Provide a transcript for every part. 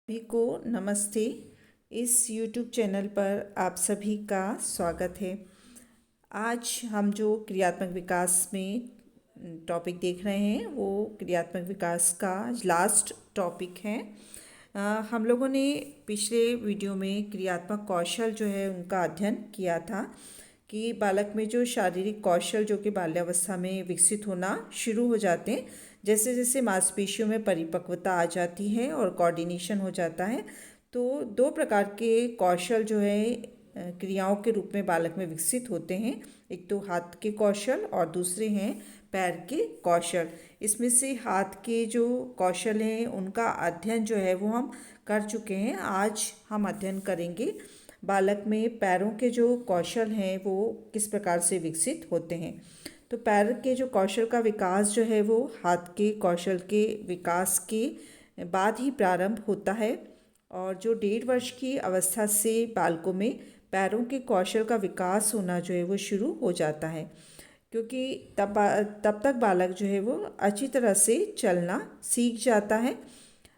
सभी को नमस्ते। इस YouTube चैनल पर आप सभी का स्वागत है। आज हम जो क्रियात्मक विकास में टॉपिक देख रहे हैं वो क्रियात्मक विकास का लास्ट टॉपिक है। हम लोगों ने पिछले वीडियो में क्रियात्मक कौशल जो है उनका अध्ययन किया था कि बालक में जो शारीरिक कौशल जो कि बाल्यावस्था में विकसित होना शुरू हो जाते हैं, जैसे जैसे मांसपेशियों में परिपक्वता आ जाती है और कोऑर्डिनेशन हो जाता है, तो दो प्रकार के कौशल जो है क्रियाओं के रूप में बालक में विकसित होते हैं। एक तो हाथ के कौशल और दूसरे हैं पैर के कौशल। इसमें से हाथ के जो कौशल हैं उनका अध्ययन जो है वो हम कर चुके हैं। आज हम अध्ययन करेंगे बालक में पैरों के जो कौशल हैं वो किस प्रकार से विकसित होते हैं। तो पैर के जो कौशल का विकास जो है वो हाथ के कौशल के विकास के बाद ही प्रारंभ होता है और जो 1.5 वर्ष की अवस्था से बालकों में पैरों के कौशल का विकास होना जो है वो शुरू हो जाता है, क्योंकि तब तक बालक जो है वो अच्छी तरह से चलना सीख जाता है।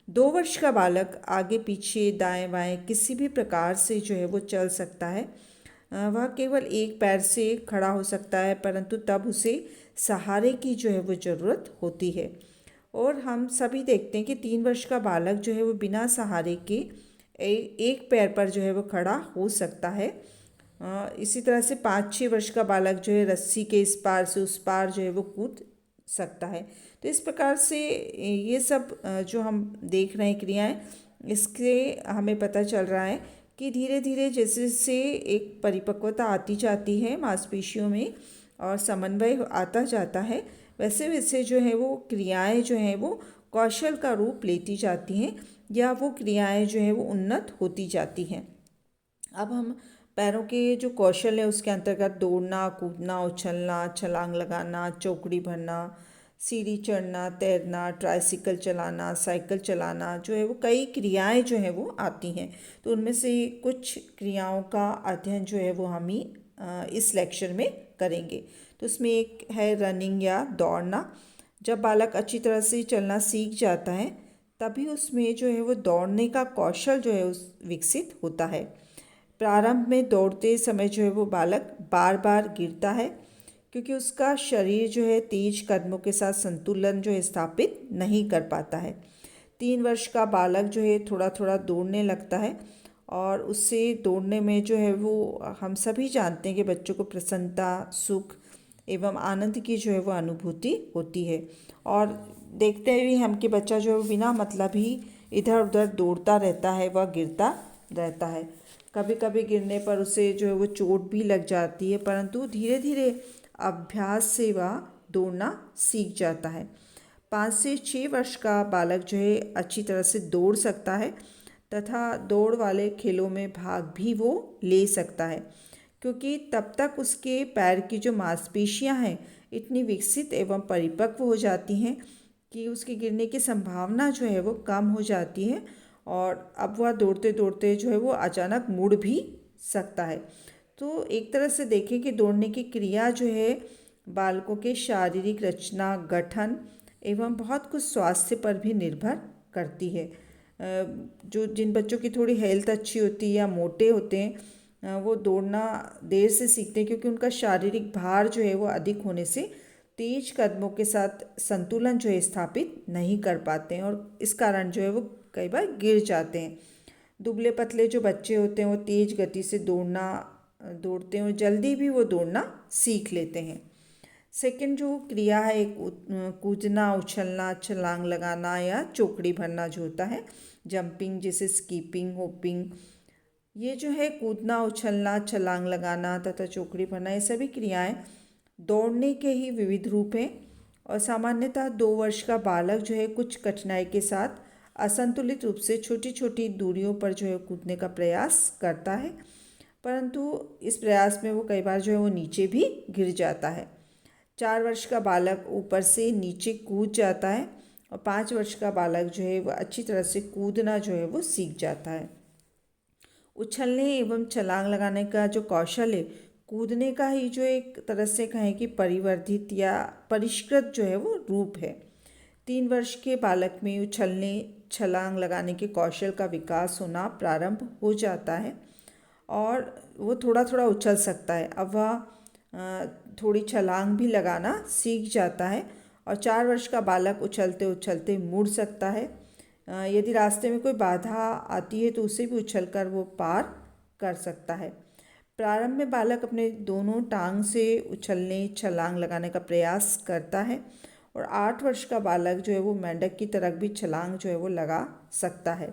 2 वर्ष का बालक आगे पीछे दाएं बाएं किसी भी प्रकार से जो है वो चल सकता है। वह केवल एक पैर से खड़ा हो सकता है, परंतु तब उसे सहारे की जो है वो ज़रूरत होती है। और हम सभी देखते हैं कि 3 वर्ष का बालक जो है वो बिना सहारे के एक पैर पर जो है वो खड़ा हो सकता है। इसी तरह से 5-6 वर्ष का बालक जो है रस्सी के इस पार से उस पार जो है वो कूद सकता है। तो इस प्रकार से ये सब जो हम देख रहे हैं क्रियाएं, इससे हमें पता चल रहा है कि धीरे धीरे जैसे जैसे एक परिपक्वता आती जाती है मांसपेशियों में और समन्वय आता जाता है, वैसे वैसे जो है वो क्रियाएं जो हैं वो कौशल का रूप लेती जाती हैं या वो क्रियाएं जो है वो उन्नत होती जाती हैं। अब हम पैरों के जो कौशल है उसके अंतर्गत दौड़ना, कूदना, उछलना, छलांग लगाना, चौकड़ी भरना, सीढ़ी चढ़ना, तैरना, ट्राइसिकल चलाना, साइकिल चलाना जो है वो कई क्रियाएं जो है वो आती हैं। तो उनमें से कुछ क्रियाओं का अध्ययन जो है वो हम ही इस लेक्चर में करेंगे। तो उसमें एक है रनिंग या दौड़ना। जब बालक अच्छी तरह से चलना सीख जाता है तभी उसमें जो है वो दौड़ने का कौशल जो है उस विकसित होता है। प्रारंभ में दौड़ते समय जो है वो बालक बार बार गिरता है, क्योंकि उसका शरीर जो है तेज कदमों के साथ संतुलन जो है स्थापित नहीं कर पाता है। 3 वर्ष का बालक जो है थोड़ा थोड़ा दौड़ने लगता है और उससे दौड़ने में जो है वो हम सभी जानते हैं कि बच्चों को प्रसन्नता, सुख एवं आनंद की जो है वो अनुभूति होती है। और देखते भी हम कि बच्चा जो है वो बिना मतलब ही इधर उधर दौड़ता रहता है, वह गिरता रहता है। कभी कभी गिरने पर उसे जो है वो चोट भी लग जाती है, परंतु धीरे धीरे अभ्यास से वह दौड़ना सीख जाता है। 5 से 6 वर्ष का बालक जो है अच्छी तरह से दौड़ सकता है तथा दौड़ वाले खेलों में भाग भी वो ले सकता है, क्योंकि तब तक उसके पैर की जो मांसपेशियां हैं इतनी विकसित एवं परिपक्व हो जाती हैं कि उसके गिरने की संभावना जो है वो कम हो जाती है और अब वह दौड़ते दौड़ते जो है वो अचानक मुड़ भी सकता है। तो एक तरह से देखें कि दौड़ने की क्रिया जो है बालकों के शारीरिक रचना, गठन एवं बहुत कुछ स्वास्थ्य पर भी निर्भर करती है। जो जिन बच्चों की थोड़ी हेल्थ अच्छी होती है या मोटे होते हैं, वो दौड़ना देर से सीखते हैं, क्योंकि उनका शारीरिक भार जो है वो अधिक होने से तेज कदमों के साथ संतुलन जो है स्थापित नहीं कर पाते हैं और इस कारण जो है वो कई बार गिर जाते हैं। दुबले पतले जो बच्चे होते हैं वो तेज गति से दौड़ते हैं और जल्दी भी वो दौड़ना सीख लेते हैं। सेकंड जो क्रिया है कूदना, उछलना, छलांग लगाना या चौकड़ी भरना जो होता है, जंपिंग जैसे स्कीपिंग, होपिंग, ये जो है कूदना, उछलना, छलांग लगाना तथा चौकड़ी भरना, ये सभी क्रियाएं दौड़ने के ही विविध रूप हैं और सामान्यतः 2 वर्ष का बालक जो है कुछ कठिनाई के साथ असंतुलित रूप से छोटी छोटी दूरियों पर जो है कूदने का प्रयास करता है, परंतु इस प्रयास में वो कई बार जो है वो नीचे भी गिर जाता है। 4 वर्ष का बालक ऊपर से नीचे कूद जाता है और 5 वर्ष का बालक जो है वह अच्छी तरह से कूदना जो है वो सीख जाता है। उछलने एवं छलांग लगाने का जो कौशल है कूदने का ही जो एक तरह से कहें कि परिवर्धित या परिष्कृत जो है वो रूप है। 3 वर्ष के बालक में उछलने छलांग लगाने के कौशल का विकास होना प्रारंभ हो जाता है और वो थोड़ा थोड़ा उछल सकता है। अब वह थोड़ी छलांग भी लगाना सीख जाता है और 4 वर्ष का बालक उछलते उछलते मुड़ सकता है। यदि रास्ते में कोई बाधा आती है तो उसे भी उछलकर वो पार कर सकता है। प्रारंभ में बालक अपने दोनों टांग से उछलने छलांग लगाने का प्रयास करता है और 8 वर्ष का बालक जो है वो मेंढक की तरह भी छलांग जो है वो लगा सकता है।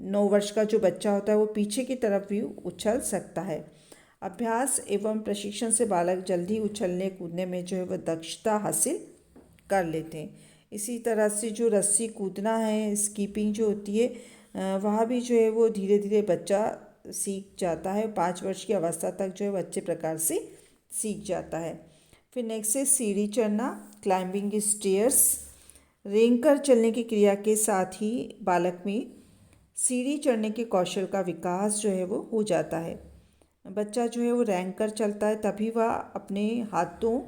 9 वर्ष का जो बच्चा होता है वो पीछे की तरफ भी उछल सकता है। अभ्यास एवं प्रशिक्षण से बालक जल्दी उछलने कूदने में जो है वह दक्षता हासिल कर लेते हैं। इसी तरह से जो रस्सी कूदना है, स्कीपिंग जो होती है, वह भी जो है वो धीरे धीरे बच्चा सीख जाता है। 5 वर्ष की अवस्था तक जो है वो अच्छे प्रकार से सीख जाता है। फिर नेक्स्ट है सीढ़ी चढ़ना, क्लाइंबिंग स्टेयर्स। रेंग कर चलने की क्रिया के साथ ही बालक में सीढ़ी चढ़ने के कौशल का विकास जो है वो हो जाता है। बच्चा जो है वो रेंग कर चलता है, तभी वह अपने हाथों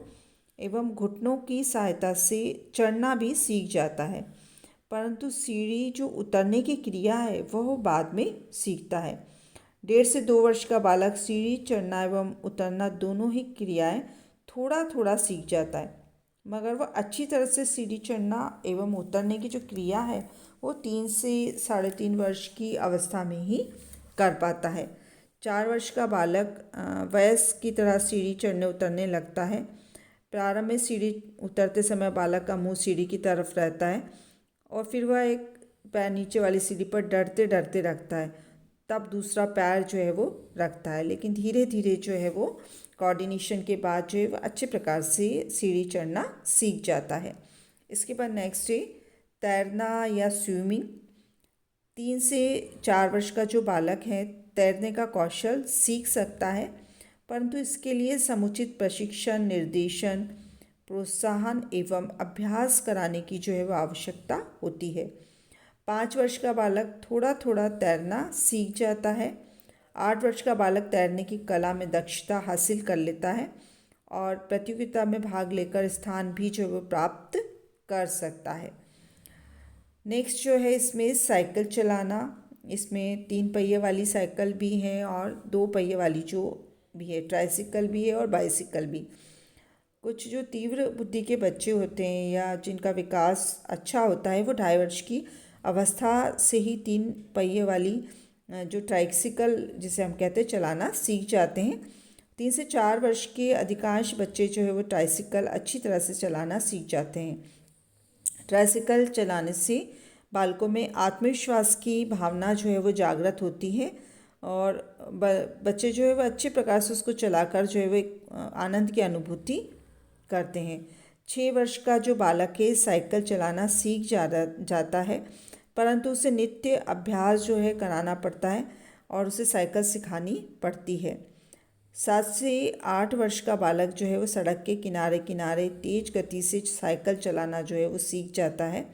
एवं घुटनों की सहायता से चढ़ना भी सीख जाता है, परंतु सीढ़ी जो उतरने की क्रिया है वह बाद में सीखता है। 1.5 से 2 वर्ष का बालक सीढ़ी चढ़ना एवं उतरना दोनों ही क्रियाएं थोड़ा थोड़ा सीख जाता है, मगर वह अच्छी तरह से सीढ़ी चढ़ना एवं उतरने की जो क्रिया है वो 3 से 3.5 वर्ष की अवस्था में ही कर पाता है। 4 वर्ष का बालक वयस्क की तरह सीढ़ी चढ़ने उतरने लगता है। प्रारंभ में सीढ़ी उतरते समय बालक का मुंह सीढ़ी की तरफ रहता है और फिर वह एक पैर नीचे वाली सीढ़ी पर डरते डरते रखता है, तब दूसरा पैर जो है वो रखता है। लेकिन धीरे धीरे जो है वो कोऑर्डिनेशन के बाद जो है वो अच्छे प्रकार से सीढ़ी चढ़ना सीख जाता है। इसके बाद नेक्स्ट है तैरना या स्विमिंग। 3 से 4 वर्ष का जो बालक है तैरने का कौशल सीख सकता है, परंतु इसके लिए समुचित प्रशिक्षण, निर्देशन, प्रोत्साहन एवं अभ्यास कराने की जो है वो आवश्यकता होती है। 5 वर्ष का बालक थोड़ा थोड़ा तैरना सीख जाता है। 8 वर्ष का बालक तैरने की कला में दक्षता हासिल कर लेता है और प्रतियोगिता में भाग लेकर स्थान भी जो है वो प्राप्त कर सकता है। नेक्स्ट जो है इसमें साइकिल चलाना। इसमें 3 पहिए वाली साइकिल भी है और 2 पहिए वाली जो भी है, ट्राइसिकल भी है और बाइसिकल भी। कुछ जो तीव्र बुद्धि के बच्चे होते हैं या जिनका विकास अच्छा होता है वो 2.5 वर्ष की अवस्था से ही 3 पहिए वाली जो ट्राइसिकल जिसे हम कहते हैं चलाना सीख जाते हैं। 3 से 4 वर्ष के अधिकांश बच्चे जो है वो ट्राइसिकल अच्छी तरह से चलाना सीख जाते हैं। ट्राइसिकल चलाने से बालकों में आत्मविश्वास की भावना जो है वो जागृत होती है और बच्चे जो है वो अच्छे प्रकार से उसको चलाकर जो है वो एक आनंद की अनुभूति करते हैं। 6 वर्ष का जो बालक है साइकिल चलाना सीख जाता है, परंतु उसे नित्य अभ्यास जो है कराना पड़ता है और उसे साइकिल सिखानी पड़ती है। 7 से 8 वर्ष का बालक जो है वो सड़क के किनारे किनारे तेज गति से साइकिल चलाना जो है वो सीख जाता है।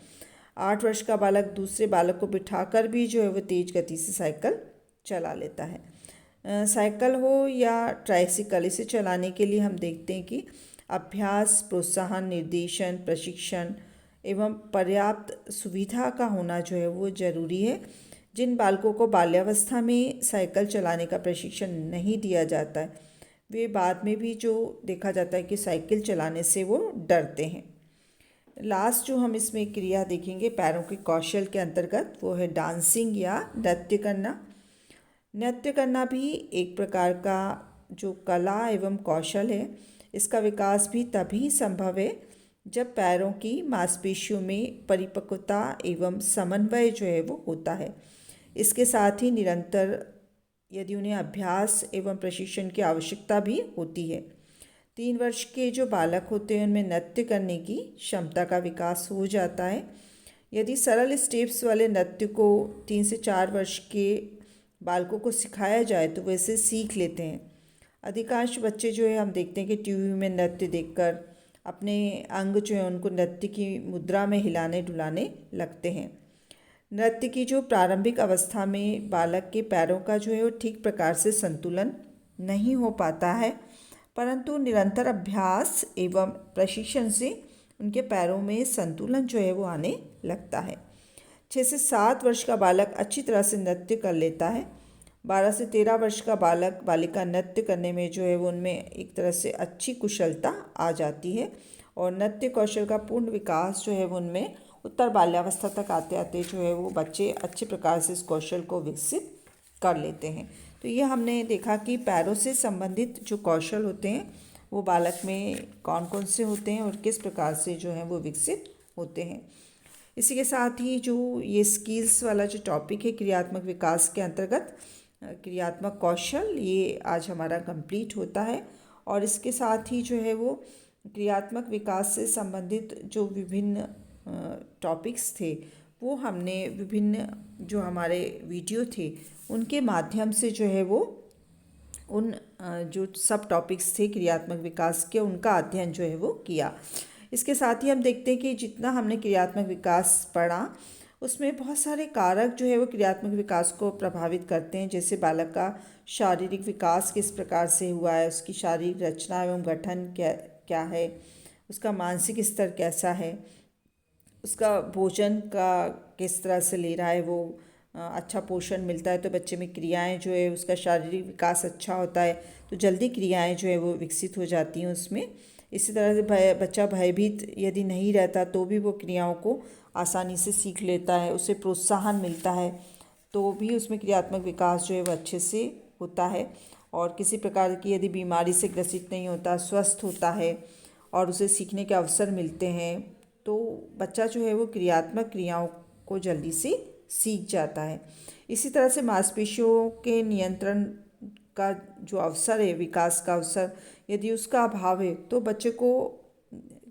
8 वर्ष का बालक दूसरे बालक को बिठाकर भी जो है वो तेज गति से साइकिल चला लेता है। साइकिल हो या ट्राइसिकल, इसे चलाने के लिए हम देखते हैं कि अभ्यास, प्रोत्साहन, निर्देशन, प्रशिक्षण एवं पर्याप्त सुविधा का होना जो है वो ज़रूरी है। जिन बालकों को बाल्यावस्था में साइकिल चलाने का प्रशिक्षण नहीं दिया जाता है वे बाद में भी जो देखा जाता है कि साइकिल चलाने से वो डरते हैं। लास्ट जो हम इसमें क्रिया देखेंगे पैरों के कौशल के अंतर्गत वो है डांसिंग या नृत्य करना। नृत्य करना भी एक प्रकार का जो कला एवं कौशल है, इसका विकास भी तभी संभव है जब पैरों की मांसपेशियों में परिपक्वता एवं समन्वय जो है वो होता है। इसके साथ ही निरंतर यदि उन्हें अभ्यास एवं प्रशिक्षण की आवश्यकता भी होती है। 3 वर्ष के जो बालक होते हैं उनमें नृत्य करने की क्षमता का विकास हो जाता है। यदि सरल स्टेप्स वाले नृत्य को 3 से 4 वर्ष के बालकों को सिखाया जाए तो वैसे सीख लेते हैं। अधिकांश बच्चे जो है हम देखते हैं कि टीवी में नृत्य देखकर अपने अंग जो है उनको नृत्य की मुद्रा में हिलाने डुलाने लगते हैं। नृत्य की जो प्रारंभिक अवस्था में बालक के पैरों का जो है वो ठीक प्रकार से संतुलन नहीं हो पाता है, परंतु निरंतर अभ्यास एवं प्रशिक्षण से उनके पैरों में संतुलन जो है वो आने लगता है। 6 से 7 वर्ष का बालक अच्छी तरह से नृत्य कर लेता है। 12 से 13 वर्ष का बालक बालिका नृत्य करने में जो है वो उनमें एक तरह से अच्छी कुशलता आ जाती है और नृत्य कौशल का पूर्ण विकास जो है वो उनमें उत्तर बाल्यावस्था तक आते आते जो है वो बच्चे अच्छे प्रकार से इस कौशल को विकसित कर लेते हैं। तो ये हमने देखा कि पैरों से संबंधित जो कौशल होते हैं वो बालक में कौन कौन से होते हैं और किस प्रकार से जो है वो विकसित होते हैं। इसी के साथ ही जो ये स्किल्स वाला जो टॉपिक है क्रियात्मक विकास के अंतर्गत क्रियात्मक कौशल, ये आज हमारा कंप्लीट होता है। और इसके साथ ही जो है वो क्रियात्मक विकास से संबंधित जो विभिन्न टॉपिक्स थे वो हमने विभिन्न जो हमारे वीडियो थे उनके माध्यम से जो है वो उन जो सब टॉपिक्स थे क्रियात्मक विकास के उनका अध्ययन जो है वो किया। इसके साथ ही हम देखते हैं कि जितना हमने क्रियात्मक विकास पढ़ा उसमें बहुत सारे कारक जो है वो क्रियात्मक विकास को प्रभावित करते हैं। जैसे बालक का शारीरिक विकास किस प्रकार से हुआ है, उसकी शारीरिक रचना एवं गठन क्या है, उसका मानसिक स्तर कैसा है, उसका भोजन का किस तरह से ले रहा है, वो अच्छा पोषण मिलता है तो बच्चे में क्रियाएं जो है उसका शारीरिक विकास अच्छा होता है तो जल्दी क्रियाएं जो है वो विकसित हो जाती हैं उसमें। इसी तरह से बच्चा भयभीत यदि नहीं रहता तो भी वो क्रियाओं को आसानी से सीख लेता है, उसे प्रोत्साहन मिलता है तो भी उसमें क्रियात्मक विकास जो है वो अच्छे से होता है। और किसी प्रकार की यदि बीमारी से ग्रसित नहीं होता, स्वस्थ होता है और उसे सीखने के अवसर मिलते हैं तो बच्चा जो है वो क्रियात्मक क्रियाओं को जल्दी से सीख जाता है। इसी तरह से मांसपेशियों के नियंत्रण का जो अवसर है, विकास का अवसर, यदि उसका अभाव है तो बच्चे को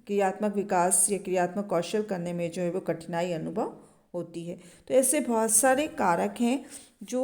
क्रियात्मक विकास या क्रियात्मक कौशल करने में जो है वो कठिनाई अनुभव होती है। तो ऐसे बहुत सारे कारक हैं जो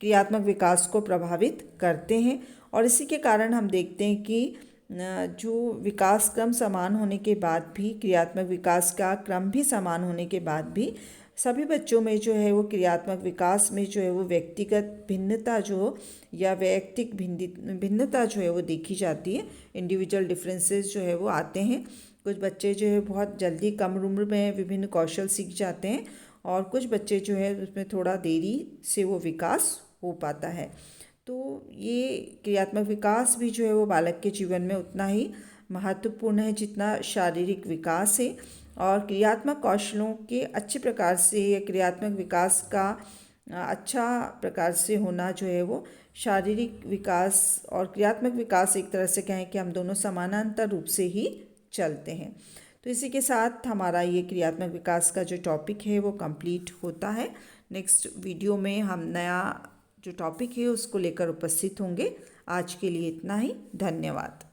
क्रियात्मक विकास को प्रभावित करते हैं और इसी के कारण हम देखते हैं कि जो विकास क्रम समान होने के बाद भी, क्रियात्मक विकास का क्रम भी समान होने के बाद भी सभी बच्चों में जो है वो क्रियात्मक विकास में जो है वो व्यक्तिगत भिन्नता जो या वैयक्तिक भिन्नता जो है वो देखी जाती है। इंडिविजुअल डिफरेंसेस जो है वो आते हैं। कुछ बच्चे जो है बहुत जल्दी कम उम्र में विभिन्न कौशल सीख जाते हैं और कुछ बच्चे जो है उसमें थोड़ा देरी से वो विकास हो पाता है। तो ये क्रियात्मक विकास भी जो है वो बालक के जीवन में उतना ही महत्वपूर्ण है जितना शारीरिक विकास है। और क्रियात्मक कौशलों के अच्छे प्रकार से या क्रियात्मक विकास का अच्छा प्रकार से होना जो है वो शारीरिक विकास और क्रियात्मक विकास एक तरह से कहें कि हम दोनों समानांतर रूप से ही चलते हैं। तो इसी के साथ हमारा ये क्रियात्मक विकास का जो टॉपिक है वो कंप्लीट होता है। नेक्स्ट वीडियो में हम नया जो टॉपिक है उसको लेकर उपस्थित होंगे। आज के लिए इतना ही। धन्यवाद।